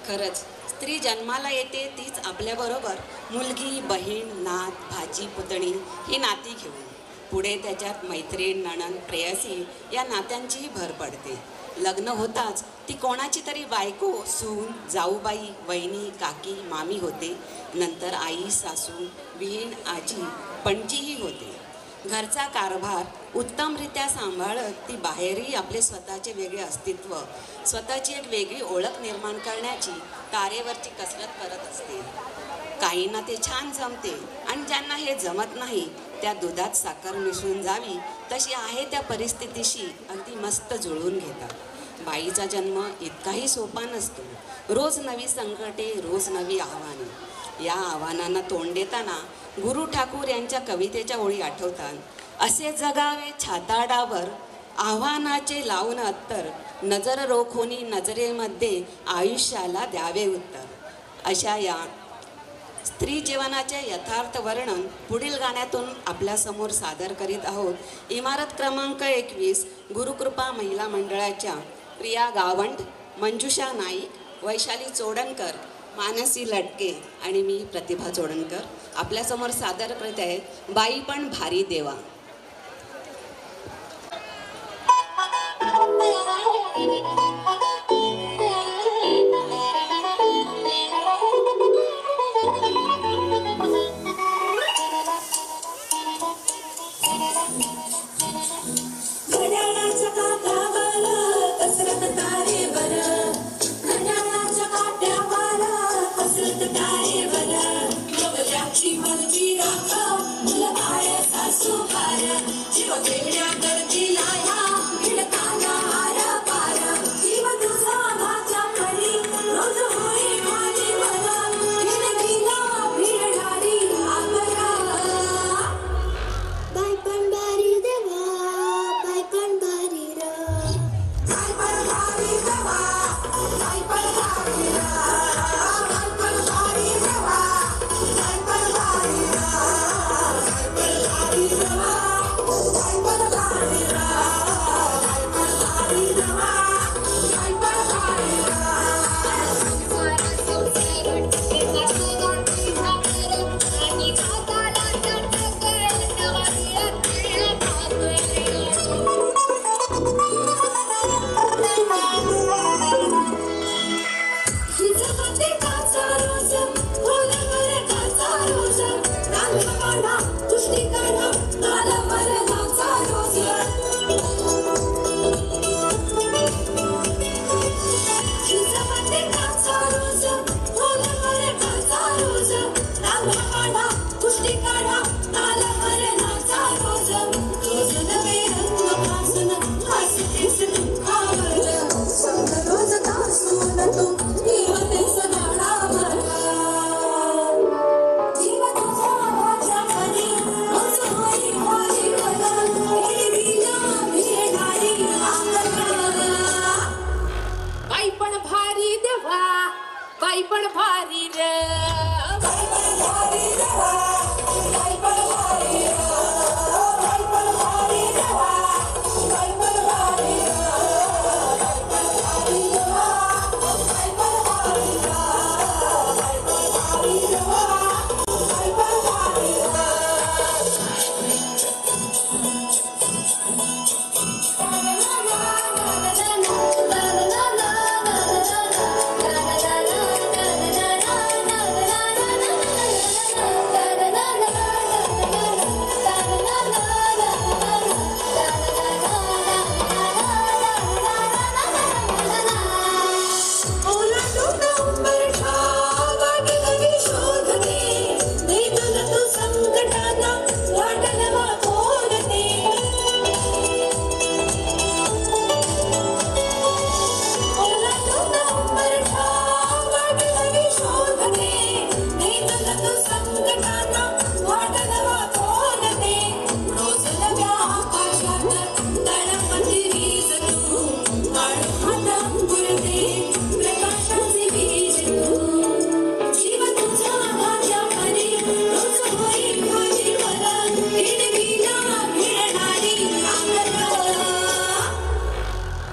खरंच स्त्री जन्माला येते तीच आपल्याबरोबर मुलगी, बहीण, नात, भाची, पुतणी ही नाती घेऊन. पुढे त्याच्यात मैत्रीण, नणंद, प्रेयसी या नात्यांचीही भर पडते. लग्न होताच ती कोणाची तरी बायको, सून, जाऊबाई, वहिनी, काकी, मामी होते. नंतर आई, सासू, बहीण, आजी, पणजीही होते. घरचा कारभार उत्तमरित्या सांभाळत ती बाहेरही आपले स्वतःचे वेगळे अस्तित्व, स्वतःची एक वेगळी ओळख निर्माण करण्याची तारेवरची कसरत करत असते. काहींना ते छान जमते आणि ज्यांना हे जमत नाही त्या दुधात साखर मिसळून जावी तशी आहे त्या परिस्थितीशी अगदी मस्त जुळवून घेतात. बाईचा जन्म इतकाही सोपा नसतो. रोज नवी संकटे, रोज नवी आव्हाने. या आव्हानांना तोंड देताना गुरु ठाकूर यांच्या कवितेच्या ओळी आठवतात. असे जगावे छाताडावर आव्हानाचे लावून अत्तर, नजर रोखोनी नजरेमध्ये आयुष्याला द्यावे उत्तर. अशा या स्त्री जीवनाचे यथार्थ वर्णन पुढील गाण्यातून आपल्यासमोर सादर करीत आहोत. इमारत क्रमांक 21 गुरुकृपा महिला मंडळाच्या प्रिया गावंड, मंजुषा नाईक, वैशाली चोडणकर, मानसी लटके आणि मी प्रतिभा चोडणकर आपल्यासमोर सादर करीत आहेत बाई पण भारी देवा. बाई पण भारी रे, बाई पण भारी रे, बाई पण भारी रे, बाई पण भारी रे, बाई पण भारी रे, बाई पण भारी रे, बाई पण भारी रे, बाई पण भारी रे.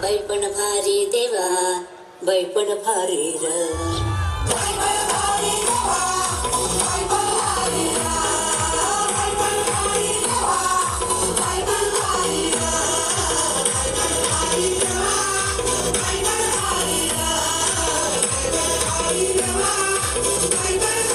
बाई पण भारी देवा, बाई पण भारी र. भारी रवा बाई पण